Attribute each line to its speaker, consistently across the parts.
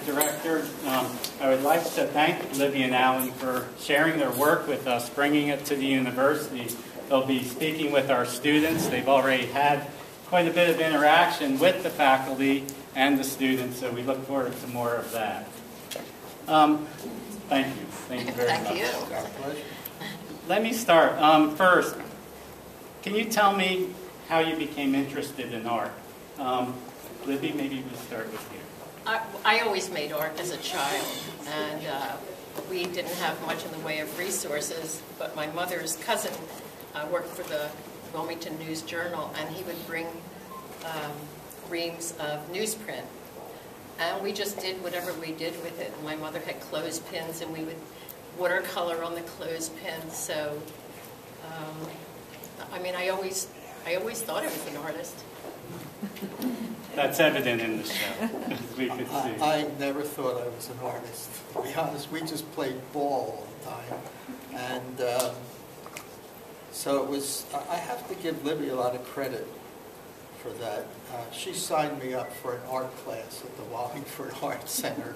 Speaker 1: Director. I would like to thank Libbie and Alan for sharing their work with us, bringing it to the university. They'll be speaking with our students. They've already had quite a bit of interaction with the faculty and the students, so we look forward to more of that. Thank you. Thank you very much.
Speaker 2: Thank you.
Speaker 3: Our pleasure.
Speaker 1: Let me start. First, can you tell me how you became interested in art? Libbie, maybe we'll start with you.
Speaker 2: I always made art as a child, and we didn't have much in the way of resources, but my mother's cousin worked for the Wilmington News Journal, and he would bring reams of newsprint. And we just did whatever we did with it. My mother had clothespins, and we would watercolor on the clothespins. So, I mean, I always thought I was an artist.
Speaker 1: That's evident in the show, as we could see.
Speaker 3: I never thought I was an artist. To be honest, we just played ball all the time. And so it was, I have to give Libbie a lot of credit for that. She signed me up for an art class at the Wallingford Art Center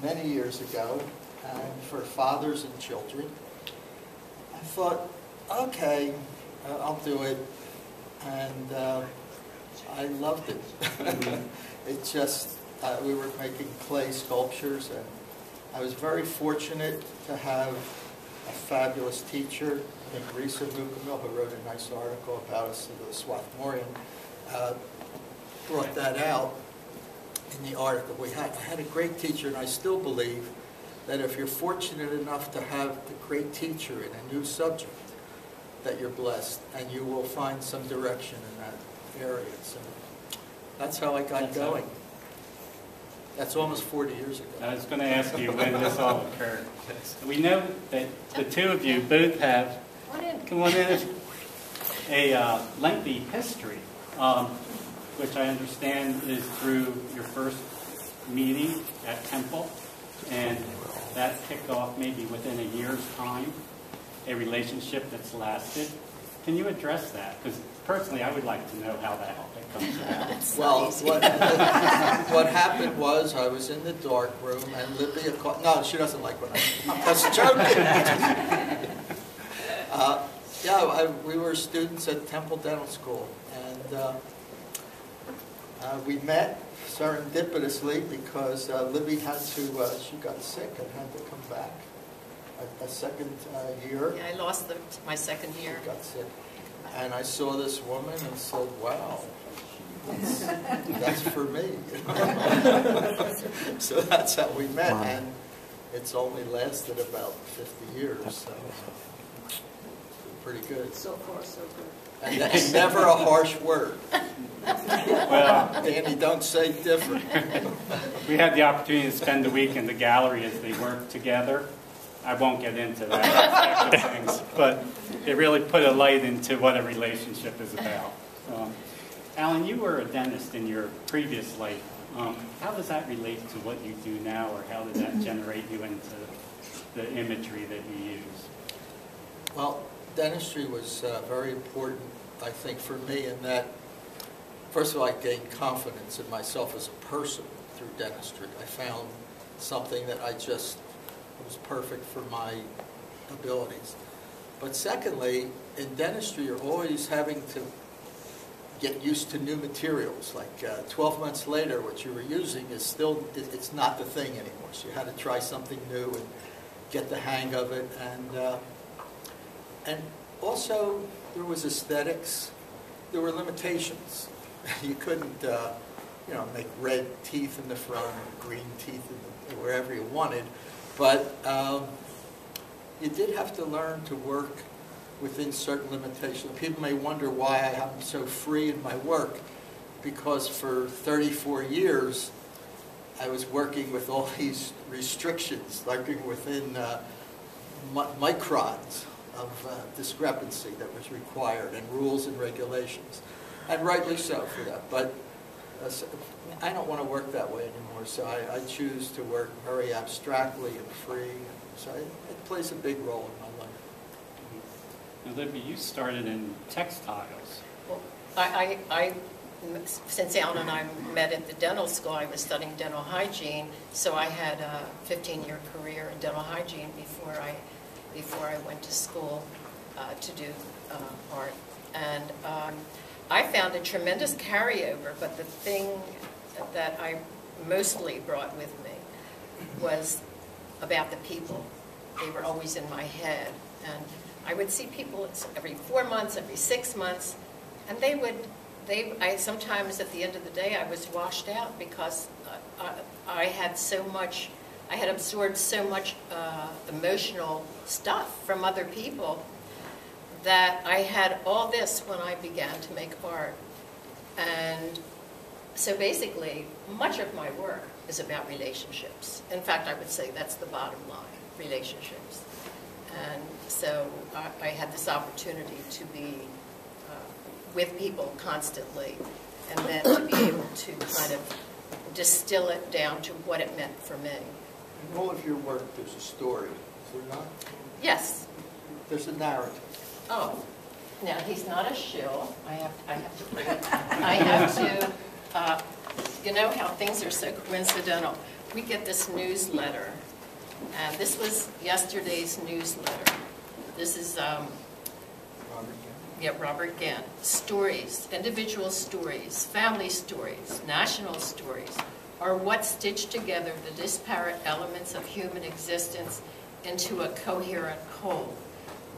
Speaker 3: many years ago, and for fathers and children. I thought, okay, I'll do it. And I loved it. It just, we were making clay sculptures, and I was very fortunate to have a fabulous teacher, I think Risa Mukamil, who wrote a nice article about us in the Swarthmorian, brought that out in the article. I had a great teacher, and I still believe that if you're fortunate enough to have a great teacher in a new subject, that you're blessed, and you will find some direction in that area. So that's how I got going. That's almost 40 years ago.
Speaker 1: I was going to ask you when this all occurred. We know that the two of you both have a lengthy history, which I understand is through your first meeting at Temple, and that kicked off maybe within a year's time, a relationship that's lasted. Can you address that? Because personally, I would like to know how that comes about.
Speaker 3: Well, what happened was I was in the dark room, and Libbie, no, she doesn't like when I'm just joking. We were students at Temple Dental School, and we met serendipitously because Libbie had to, she got sick and had to come back a second year.
Speaker 2: Yeah, I lost my second year.
Speaker 3: Got sick. And I saw this woman and said, wow, that's for me. So that's how we met, and it's only lasted about 50 years, so pretty good.
Speaker 2: So far, so good.
Speaker 3: And that's never a harsh word.
Speaker 1: Well,
Speaker 3: Danny, don't say different.
Speaker 1: we had the opportunity to spend the week in the gallery as they worked together. I won't get into that aspect of things, but it really put a light into what a relationship is about. Alan, you were a dentist in your previous life. How does that relate to what you do now, or how does that generate you into the imagery that you use?
Speaker 3: Well, dentistry was very important, I think, for me in that, first of all, I gained confidence in myself as a person through dentistry. I found something that was perfect for my abilities. But secondly, in dentistry, you're always having to get used to new materials. Like 12 months later, what you were using is still, it's not the thing anymore. So you had to try something new and get the hang of it. And also, there was aesthetics. There were limitations. You couldn't, make red teeth in the front or green teeth wherever you wanted. But you did have to learn to work within certain limitations. People may wonder why I'm so free in my work, because for 34 years I was working with all these restrictions, working within microns of discrepancy that was required, and rules and regulations, and rightly so for that. But I don't want to work that way anymore, so I choose to work very abstractly and free. So it plays a big role in my life.
Speaker 1: Now, Libbie, you started in textiles.
Speaker 2: Well, I since Alan and I met at the dental school, I was studying dental hygiene, so I had a 15-year career in dental hygiene before I went to school to do art. And I found a tremendous carryover, but the thing that I mostly brought with me was about the people. They were always in my head. And I would see people every 4 months, every 6 months, and I sometimes at the end of the day I was washed out because I had absorbed so much emotional stuff from other people that I had all this when I began to make art. And so basically, much of my work is about relationships. In fact, I would say that's the bottom line, relationships. And so I had this opportunity to be with people constantly, and then to be able to kind of distill it down to what it meant for me.
Speaker 3: In all of your work, there's a story, is there not?
Speaker 2: Yes.
Speaker 3: There's a narrative.
Speaker 2: Oh, now he's not a shill. I have to, you know how things are so coincidental. We get this newsletter, and this was yesterday's newsletter. This is, Robert Gant. Stories, individual stories, family stories, national stories, are what stitch together the disparate elements of human existence into a coherent whole.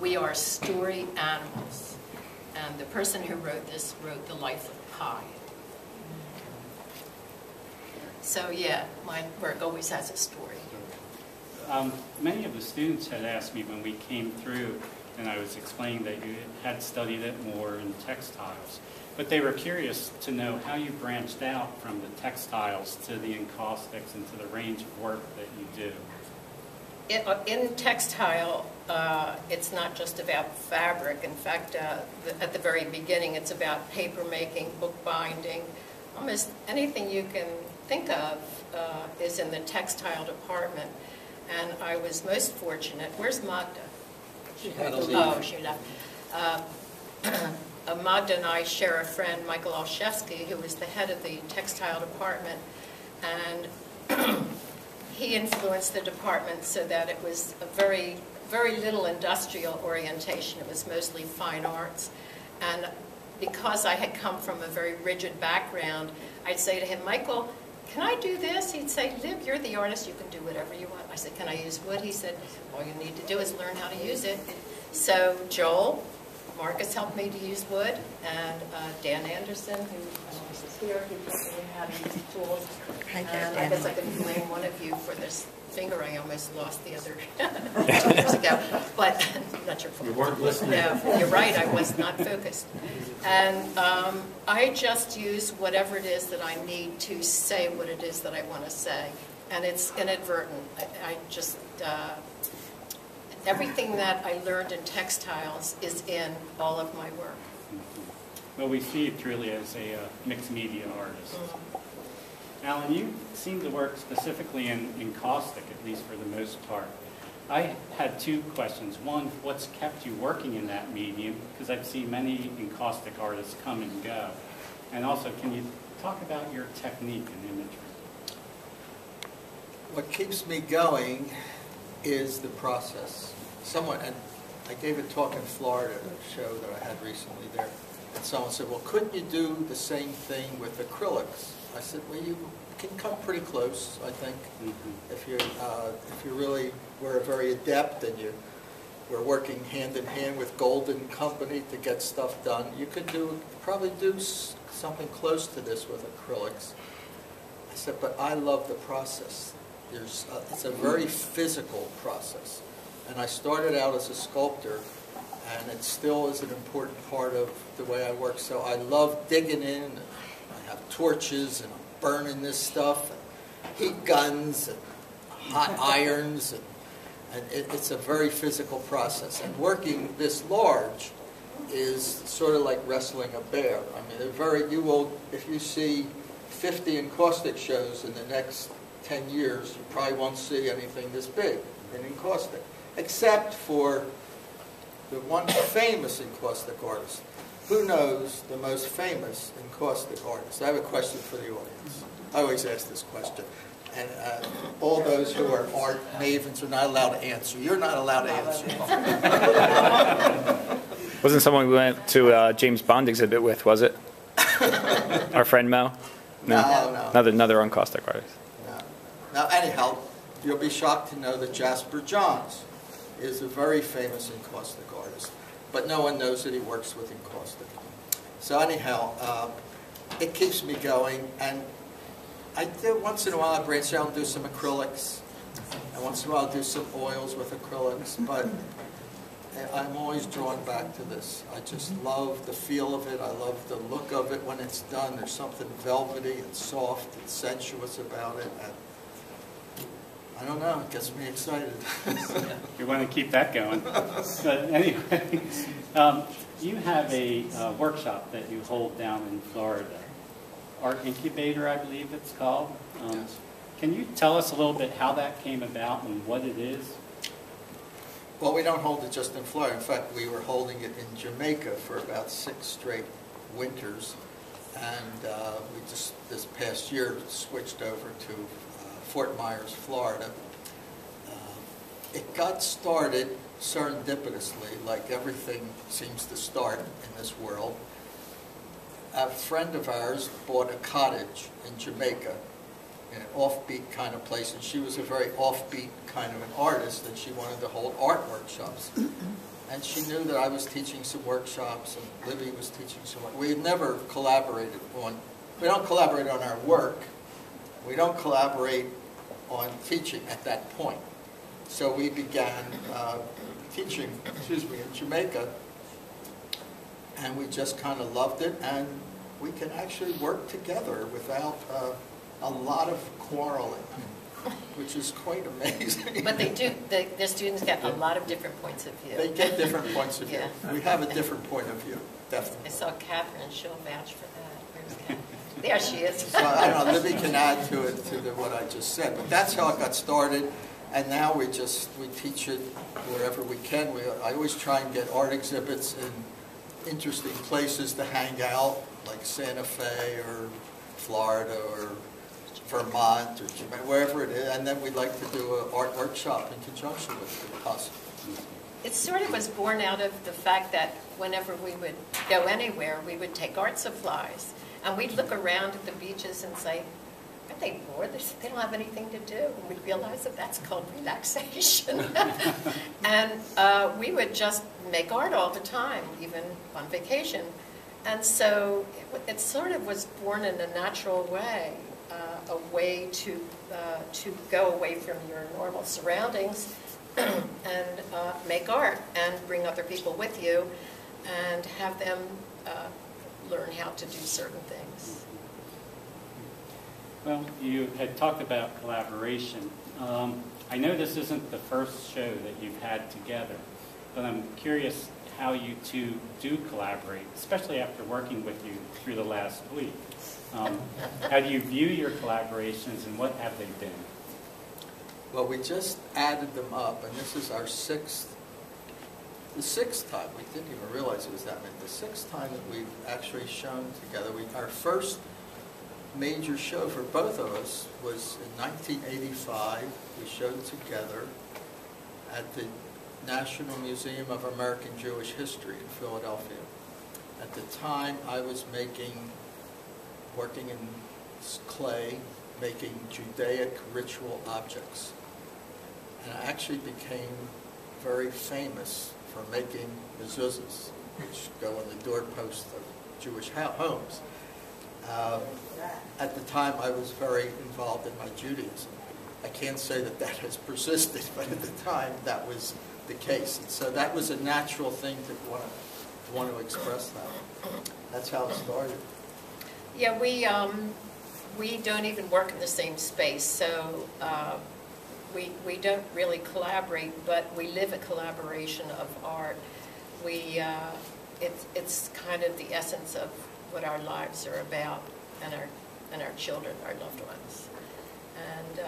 Speaker 2: We are story animals. And the person who wrote this wrote The Life of Pi. So yeah, my work always has a story.
Speaker 1: Many of the students had asked me when we came through, and I was explaining that you had studied it more in textiles, but they were curious to know how you branched out from the textiles to the encaustics and to the range of work that you do.
Speaker 2: In textile, it's not just about fabric. In fact, at the very beginning, it's about paper making, book binding. Almost anything you can think of is in the textile department. And I was most fortunate. Where's Magda?
Speaker 3: She had to leave.
Speaker 2: Oh, she left. Magda and I share a friend, Michael Olszewski, who was the head of the textile department. And he influenced the department so that it was a very, very little industrial orientation. It was mostly fine arts. And because I had come from a very rigid background, I'd say to him, Michael, can I do this? He'd say, Lib, you're the artist, you can do whatever you want. I said, can I use wood? He said, all you need to do is learn how to use it. So Joel, Marcus helped me to use wood, and Dan Anderson, who is here, he taught me how to use tools. And I guess I could blame one of you for this finger I almost lost the other 2 years ago, but not your fault.
Speaker 3: You weren't listening.
Speaker 2: No, you're right, I was not focused. And I just use whatever it is that I need to say what it is that I want to say, and it's inadvertent. I just, everything that I learned in textiles is in all of my work.
Speaker 1: Well, we see you truly as a mixed media artist. Alan, you seem to work specifically in encaustic, at least for the most part. I had 2 questions. One, what's kept you working in that medium? Because I've seen many encaustic artists come and go. And also, can you talk about your technique and imagery?
Speaker 3: What keeps me going is the process. And I gave a talk in Florida at a show that I had recently there, and someone said, well, couldn't you do the same thing with acrylics? I said, well, you can come pretty close, I think, if you really were very adept and you were working hand in hand with Golden Company to get stuff done. You could probably do something close to this with acrylics. I said, but I love the process. It's a very physical process. And I started out as a sculptor, and it still is an important part of the way I work. So I love digging in. And I have torches, and I'm burning this stuff, and heat guns, and hot irons, and it's a very physical process. And working this large is sort of like wrestling a bear. I mean, if you see 50 encaustic shows in the next 10 years, you probably won't see anything this big in encaustic, except for the one famous encaustic artist, who knows the most famous encaustic artist? I have a question for the audience. I always ask this question. And all those who are art mavens are not allowed to answer. You're not allowed to answer.
Speaker 4: Wasn't someone we went to a James Bond exhibit with, was it? Our friend Mel?
Speaker 3: No.
Speaker 4: Another encaustic artist.
Speaker 3: No. Now, anyhow, you'll be shocked to know that Jasper Johns is a very famous encaustic artist, but no one knows that he works with encaustic. So anyhow, it keeps me going, and I do once in a while I branch out and do some acrylics, and once in a while I'll do some oils with acrylics, but I'm always drawn back to this. I just love the feel of it. I love the look of it when it's done. There's something velvety and soft and sensuous about it. And I don't know, it gets me excited.
Speaker 1: We want to keep that going. But anyway, you have a workshop that you hold down in Florida. Art Incubator, I believe it's called.
Speaker 3: Yes.
Speaker 1: Can you tell us a little bit how that came about and what it is?
Speaker 3: Well, we don't hold it just in Florida. In fact, we were holding it in Jamaica for about 6 straight winters. And we just, this past year, switched over to Fort Myers, Florida. It got started serendipitously, like everything seems to start in this world. A friend of ours bought a cottage in Jamaica, in an offbeat kind of place, and she was a very offbeat kind of an artist, and she wanted to hold art workshops. And she knew that I was teaching some workshops, and Libbie was teaching some work. We had never collaborated on, we don't collaborate on our work, we don't collaborate on teaching at that point. So we began teaching, in Jamaica, and we just kind of loved it, and we can actually work together without a lot of quarreling, which is quite amazing.
Speaker 2: But they do, the students get a lot of different points of view.
Speaker 3: They get different points of view.
Speaker 2: Yeah.
Speaker 3: We have a different point of view, definitely.
Speaker 2: I saw Catherine, she'll vouch for that. Where's Catherine? There she is.
Speaker 3: So I don't know, Libbie can add to it, what I just said, but that's how it got started, and now we teach it wherever we can. I always try and get art exhibits in interesting places to hang out, like Santa Fe or Florida or Vermont or Jamaica, wherever it is, and then we'd like to do an art workshop in conjunction with it, if possible.
Speaker 2: It sort of was born out of the fact that whenever we would go anywhere, we would take art supplies, and we'd look around at the beaches and say, aren't they bored? They don't have anything to do. And we'd realize that that's called relaxation. And we would just make art all the time, even on vacation. And so it sort of was born in a natural way, a way to go away from your normal surroundings and make art and bring other people with you and have them learn how to do certain things.
Speaker 1: Well, you had talked about collaboration. I know this isn't the first show that you've had together, but I'm curious how you two do collaborate, especially after working with you through the last week. How do you view your collaborations, and what have they been?
Speaker 3: Well, we just added them up, and this is our sixth time. We didn't even realize it was that many. The 6th time that we've actually shown together. Our first major show for both of us was in 1985. We showed together at the National Museum of American Jewish History in Philadelphia. At the time, I was working in clay, making Judaic ritual objects. And I actually became very famous for making mezuzahs, which go on the doorposts of Jewish homes. At the time, I was very involved in my Judaism. I can't say that that has persisted, but at the time, that was the case. And so that was a natural thing to want to express that. That's how it started.
Speaker 2: Yeah, we don't even work in the same space, so we don't really collaborate, but we live a collaboration of art. It's kind of the essence of what our lives are about, and our children, our loved ones. And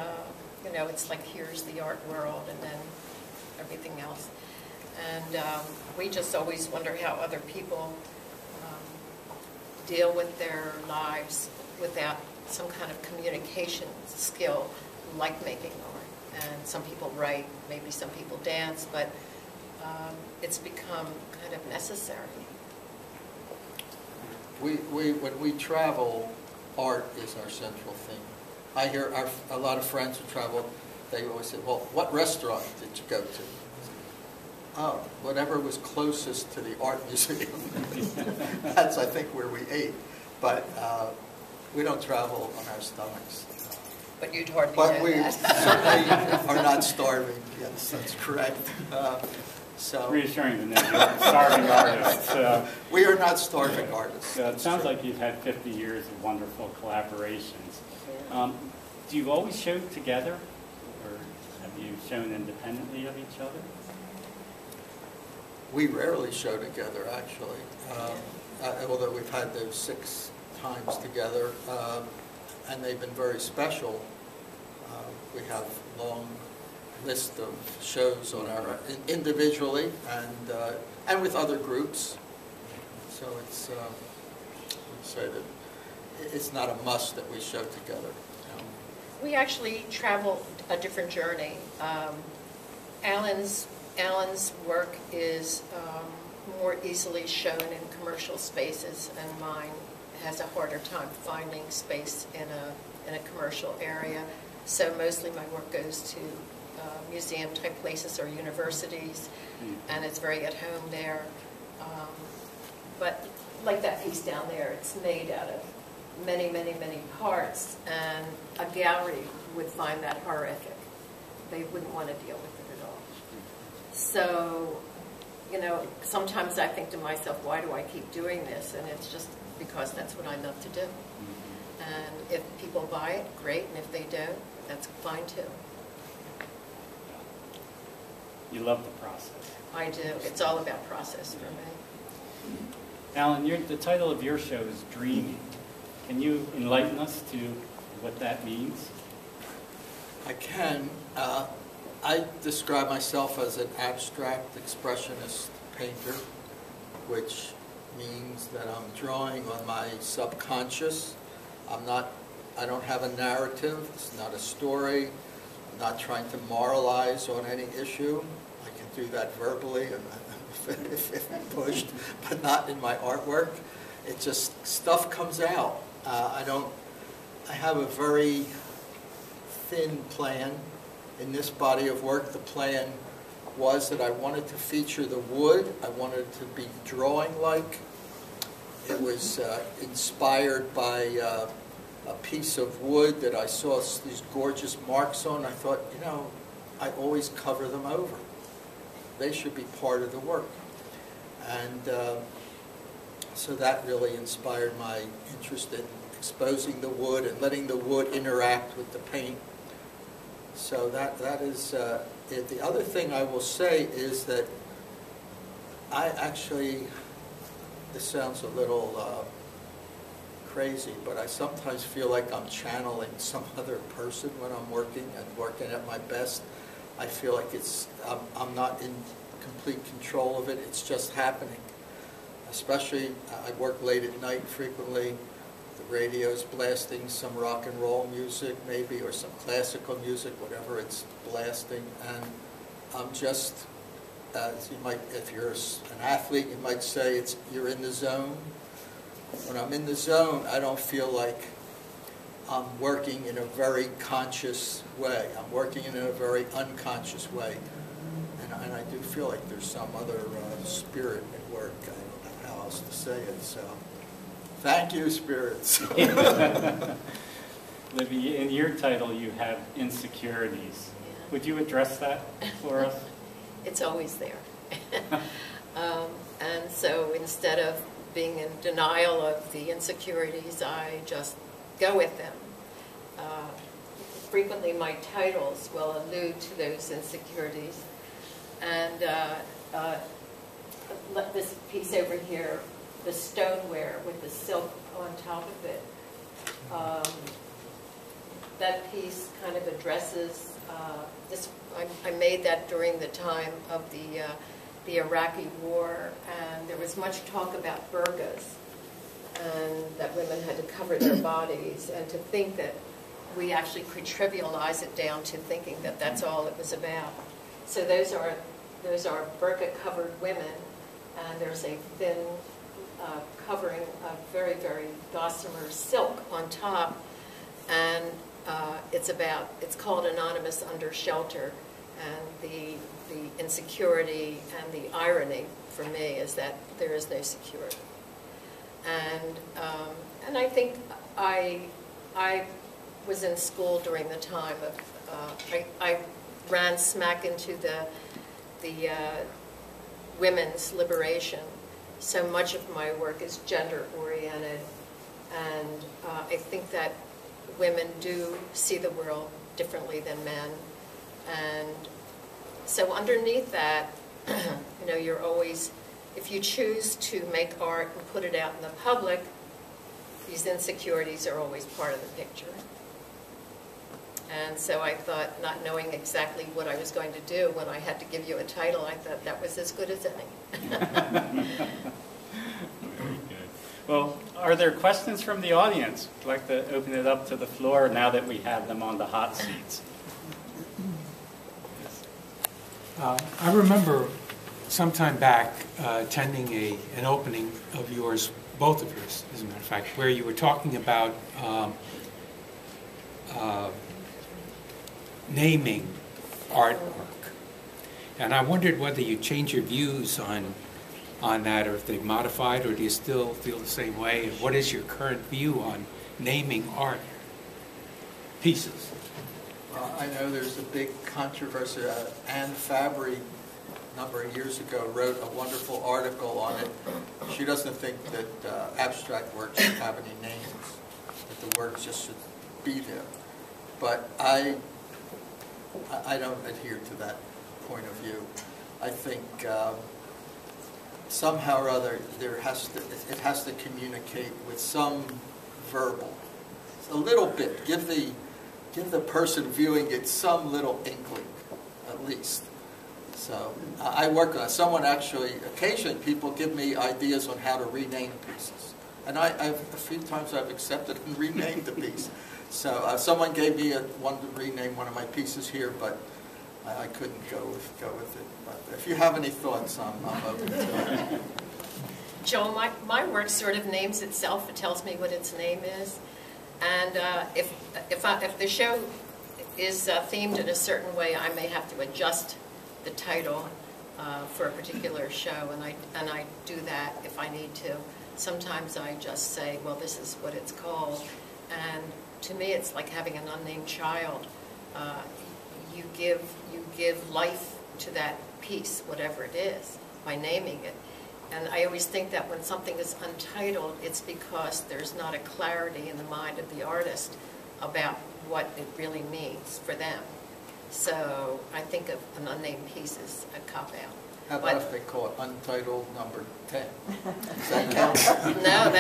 Speaker 2: it's like, here's the art world, and then everything else. And we just always wonder how other people deal with their lives without some kind of communication skill like making art. And some people write, maybe some people dance, but it's become kind of necessary.
Speaker 3: When we travel, art is our central theme. I hear a lot of friends who travel, they always say, well, what restaurant did you go to? Oh, whatever was closest to the art museum. That's, I think, where we ate. But we don't travel on our stomachs.
Speaker 2: But you'd hardly
Speaker 3: But
Speaker 2: know
Speaker 3: we
Speaker 2: that.
Speaker 3: certainly are not starving. Yes, that's correct. So
Speaker 1: Reassuring to know you're a starving artist.
Speaker 3: we are not starving artists.
Speaker 1: It sounds like you've had 50 years of wonderful collaborations. Do you always show together, or have you shown independently of each other?
Speaker 3: We rarely show together, actually, although we've had those 6 times together, and they've been very special. We have long list of shows on our individually and with other groups. So it's I would say that it's not a must that we show together.
Speaker 2: We actually travel a different journey. Alan's work is more easily shown in commercial spaces, and mine has a harder time finding space in a commercial area. So mostly my work goes to museum-type places or universities, and it's very at home there. But like that piece down there, it's made out of many, many, many parts, and a gallery would find that horrific. They wouldn't want to deal with it at all. So, you know, sometimes I think to myself, why do I keep doing this? And it's just because that's what I love to do. And if people buy it, great, and if they don't, that's fine too.
Speaker 1: You love the process.
Speaker 2: I do. It's all about process for me.
Speaker 1: Alan, the title of your show is Dreaming. Can you enlighten us to what that means?
Speaker 3: I can. I describe myself as an abstract expressionist painter, which means that I'm drawing on my subconscious. I don't have a narrative. It's not a story. I'm not trying to moralize on any issue. I can do that verbally and if pushed, but not in my artwork. It just, stuff comes out. I have a very thin plan in this body of work. The plan was that I wanted to feature the wood. I wanted it to be drawing-like. It was inspired by a piece of wood that I saw these gorgeous marks on. I thought, you know, I always cover them over. They should be part of the work. And so that really inspired my interest in exposing the wood and letting the wood interact with the paint. So that is it. The other thing I will say is that I actually, this sounds a little crazy, but I sometimes feel like I'm channeling some other person when I'm working and working at my best. I feel like I'm not in complete control of it. It's just happening. Especially, I work late at night frequently. The radio's blasting some rock and roll music maybe, or some classical music, whatever it's blasting. And I'm just, as you might, if you're an athlete, you might say you're in the zone. When I'm in the zone, I don't feel like I'm working in a very conscious way. I'm working in a very unconscious way. And I do feel like there's some other spirit at work. I don't know how else to say it. So, thank you, spirits.
Speaker 1: Libbie, in your title you have insecurities. Would you address that for us?
Speaker 2: It's always there. And so instead of being in denial of the insecurities, I just go with them. Frequently my titles will allude to those insecurities. And this piece over here, the stoneware with the silk on top of it, that piece kind of addresses this. I made that during the time of the Iraqi war, and there was much talk about burqas. and that women had to cover their bodies, and to think that we actually could trivialize it down to thinking that that's all it was about. So those are burqa-covered women, and there's a thin covering of very, very gossamer silk on top, and it's called Anonymous Under Shelter, and the insecurity and the irony for me is that there is no security. And I think I was in school during the time of, I ran smack into the women's liberation. So much of my work is gender-oriented, and I think that women do see the world differently than men. And so underneath that, you know, you're always, if you choose to make art and put it out in the public, these insecurities are always part of the picture. And so I thought, not knowing exactly what I was going to do, when I had to give you a title, I thought that was as good as any.
Speaker 1: Very good. Well, are there questions from the audience? I'd like to open it up to the floor now that we have them on the hot seats.
Speaker 5: I remember sometime back attending an opening of yours, both of yours, as a matter of fact, where you were talking about naming artwork. And I wondered whether you changed your views on that, or if they've modified, or do you still feel the same way? And what is your current view on naming art pieces?
Speaker 3: Well, I know there's a big controversy. Anne Fabry, a number of years ago, wrote a wonderful article on it. She doesn't think that abstract works should have any names, that the works just should be there. But I don't adhere to that point of view. I think somehow or other it has to communicate with some verbal, a little bit. Give the person viewing it some little inkling, at least. So I work on it. Someone actually, occasionally people give me ideas on how to rename pieces. And a few times I've accepted and renamed the piece. So someone gave me one to rename one of my pieces here, but I couldn't go with it. But if you have any thoughts, I'm open to it.
Speaker 2: Joel, my work sort of names itself. It tells me what its name is. And if the show is themed in a certain way, I may have to adjust the title for a particular show, and I do that if I need to. Sometimes I just say, well, this is what it's called. And to me, it's like having an unnamed child. You give life to that piece, whatever it is, by naming it. And I always think that when something is untitled, it's because there's not a clarity in the mind of the artist about what it really means for them. So I think of an unnamed piece as a cop-out.
Speaker 3: How about if they call it Untitled Number 10? Does that count?
Speaker 2: No,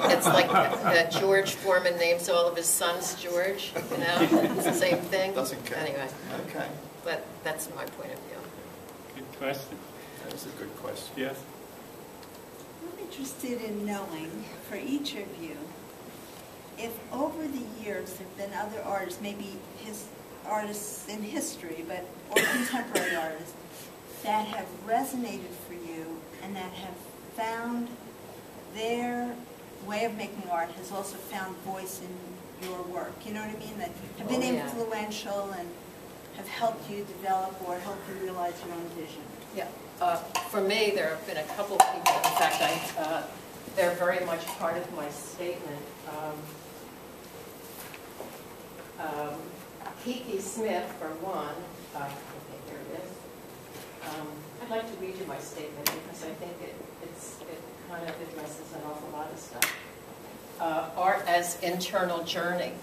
Speaker 2: it's like George Foreman names all of his sons George, you know? It's the same thing.
Speaker 3: Doesn't count.
Speaker 2: Anyway.
Speaker 3: Okay.
Speaker 2: But that's my point of view.
Speaker 1: Good question.
Speaker 3: That was a good question.
Speaker 1: Yes?
Speaker 6: I'm interested in knowing, for each of you, if over the years there have been other artists, maybe artists in history, or contemporary artists, that have resonated for you and that have found their way of making art has also found voice in your work. You know what I mean? That have been influential and have helped you develop or helped you realize your own vision.
Speaker 2: Yeah. For me, there have been a couple of people. In fact, they're very much part of my statement. Kiki Smith, for one. Okay, here it is. I'd like to read you my statement because I think it kind of addresses an awful lot of stuff. Art as internal journey.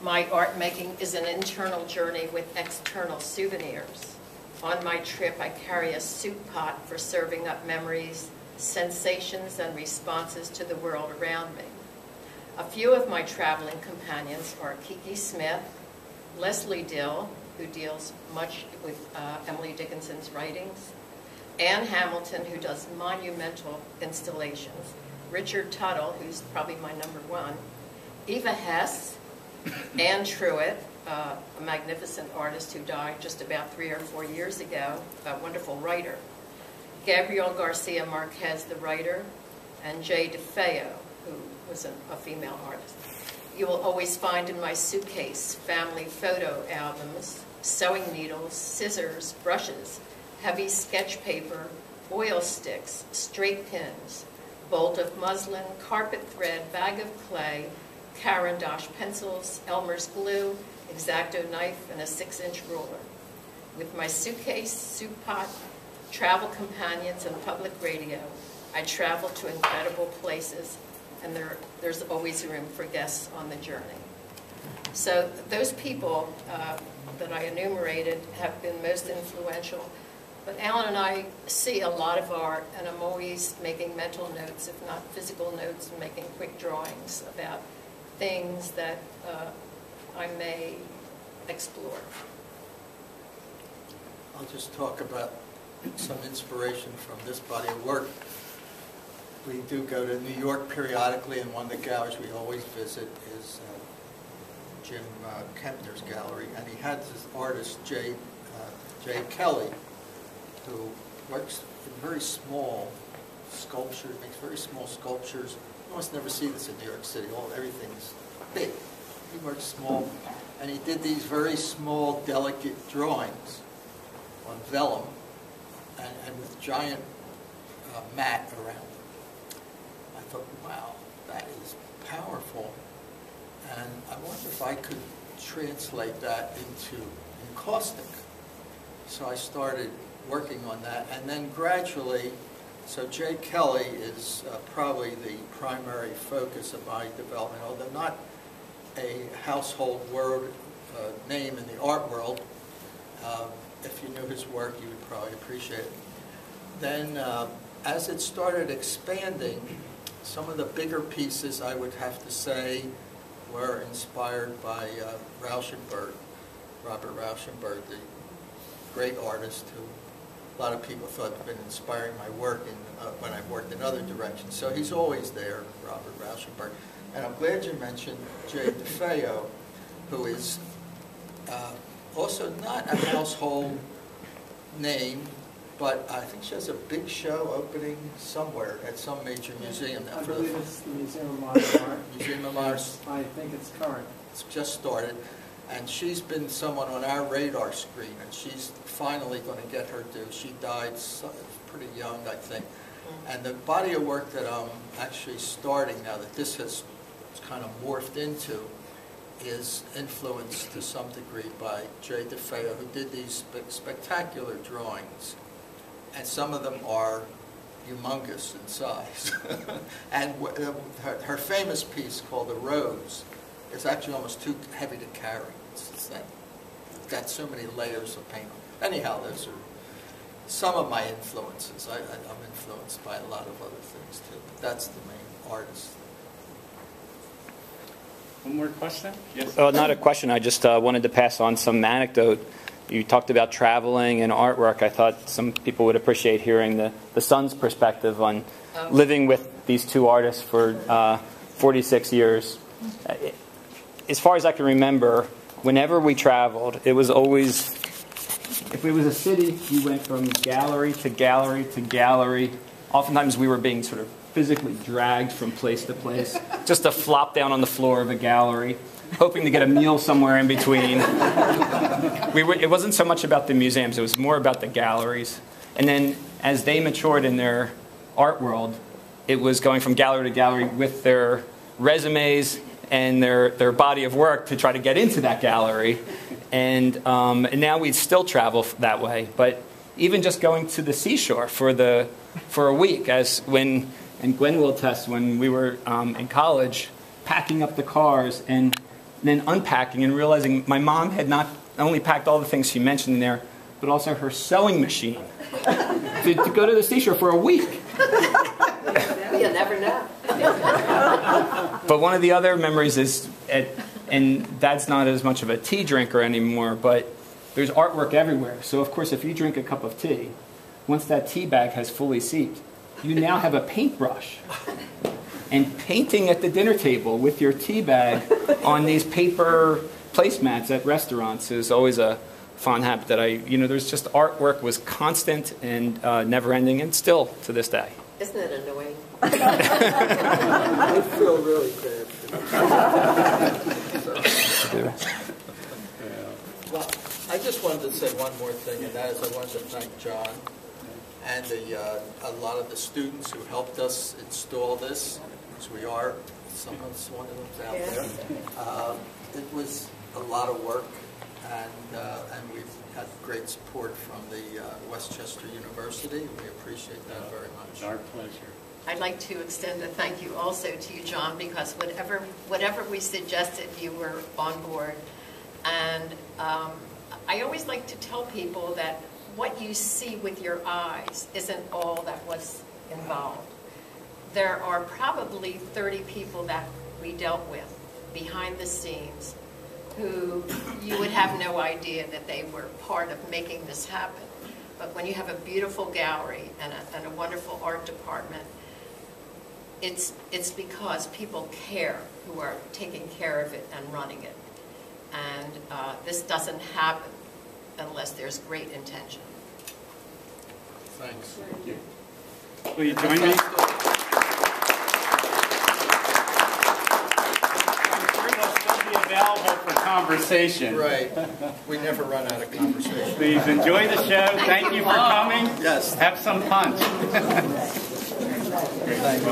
Speaker 2: My art making is an internal journey with external souvenirs. On my trip, I carry a soup pot for serving up memories, sensations, and responses to the world around me. A few of my traveling companions are Kiki Smith, Leslie Dill, who deals much with Emily Dickinson's writings, Anne Hamilton, who does monumental installations, Richard Tuttle, who's probably my number one, Eva Hess, Ann Truitt, a magnificent artist who died just about 3 or 4 years ago, a wonderful writer, Gabriel Garcia Marquez, the writer, and Jay DeFeo, who was a female artist. You will always find in my suitcase family photo albums, sewing needles, scissors, brushes, heavy sketch paper, oil sticks, straight pins, bolt of muslin, carpet thread, bag of clay, Caran d'Ache pencils, Elmer's glue, X-Acto knife, and a 6-inch ruler. With my suitcase, soup pot, travel companions, and public radio, I travel to incredible places, and there's always room for guests on the journey. So those people that I enumerated have been most influential. But Alan and I see a lot of art, and I'm always making mental notes, if not physical notes, and making quick drawings about things that I may explore.
Speaker 3: I'll just talk about some inspiration from this body of work. We do go to New York periodically, and one of the galleries we always visit is Jim Kempner's gallery, and he had this artist, Jay Kelly, who works in very small sculptures, makes very small sculptures. You almost never see this in New York City. Everything is big. He works small, and he did these very small, delicate drawings on vellum and with giant mat around them. I thought, wow, that is powerful. And I wonder if I could translate that into encaustic. So I started working on that, and then gradually, so Jay Kelly is probably the primary focus of my development, although not a household word name in the art world. If you knew his work, you would probably appreciate it. Then, as it started expanding, some of the bigger pieces, I would have to say, were inspired by Rauschenberg, Robert Rauschenberg, the great artist who a lot of people thought had been inspiring my work when I've worked in other directions. So he's always there, Robert Rauschenberg. And I'm glad you mentioned Jay DeFeo, who is also not a household name, but I think she has a big show opening somewhere at some major museum now.
Speaker 7: I believe it's the Museum of Modern Art.
Speaker 3: Museum of Modern Art.
Speaker 7: I think it's current.
Speaker 3: It's just started. And she's been someone on our radar screen, and she's finally going to get her due. She died pretty young, I think. And the body of work that I'm actually starting now, that this has kind of morphed into, is influenced to some degree by Jay DeFeo, who did these spectacular drawings. And some of them are humongous in size. And her famous piece called The Rose is actually almost too heavy to carry. It's got so many layers of paint. Anyhow, those are some of my influences. I'm influenced by a lot of other things too. But that's the main artist.
Speaker 1: One more question? Yes.
Speaker 4: Not a question. I just wanted to pass on some anecdote. You talked about traveling and artwork. I thought some people would appreciate hearing the son's perspective on living with these two artists for 46 years. As far as I can remember, whenever we traveled, it was always, if it was a city, you went from gallery to gallery to gallery. Oftentimes we were being sort of physically dragged from place to place, just to flop down on the floor of a gallery, hoping to get a meal somewhere in between. It wasn't so much about the museums, it was more about the galleries. And then as they matured in their art world, it was going from gallery to gallery with their resumes and their body of work to try to get into that gallery. And now we still travel that way. But even just going to the seashore for a week, and Gwen will attest, when we were in college, packing up the cars and then unpacking and realizing my mom had not only packed all the things she mentioned in there, but also her sewing machine to go to the seashore for a week.
Speaker 2: You'll never know.
Speaker 4: But one of the other memories is, and Dad's not as much of a tea drinker anymore, but there's artwork everywhere. So of course, if you drink a cup of tea, once that tea bag has fully seeped, you now have a paintbrush and painting at the dinner table with your tea bag on these paper placemats at restaurants is always a fond habit that there's just artwork was constant and never ending, and still to this day.
Speaker 2: Isn't it annoying?
Speaker 3: I feel really bad. Well, I just wanted to say one more thing, and that is I wanted to thank John and a lot of the students who helped us install this, because we are, one of them's out there. It was a lot of work, and we've had great support from the Westchester University. We appreciate that very much.
Speaker 1: It's our pleasure.
Speaker 2: I'd like to extend a thank you also to you, John, because whatever we suggested, you were on board. And I always like to tell people that what you see with your eyes isn't all that was involved. There are probably 30 people that we dealt with behind the scenes who you would have no idea that they were part of making this happen. But when you have a beautiful gallery and a wonderful art department, it's because people care who are taking care of it and running it. And this doesn't happen unless there's great intention.
Speaker 3: Thanks.
Speaker 1: Thank you. Will you join me? I'm sure they'll still be available for conversation.
Speaker 3: Right. We never run out of conversation.
Speaker 1: Please enjoy the show. Thank you for coming.
Speaker 3: Yes.
Speaker 1: Have some punch.
Speaker 3: Thank you.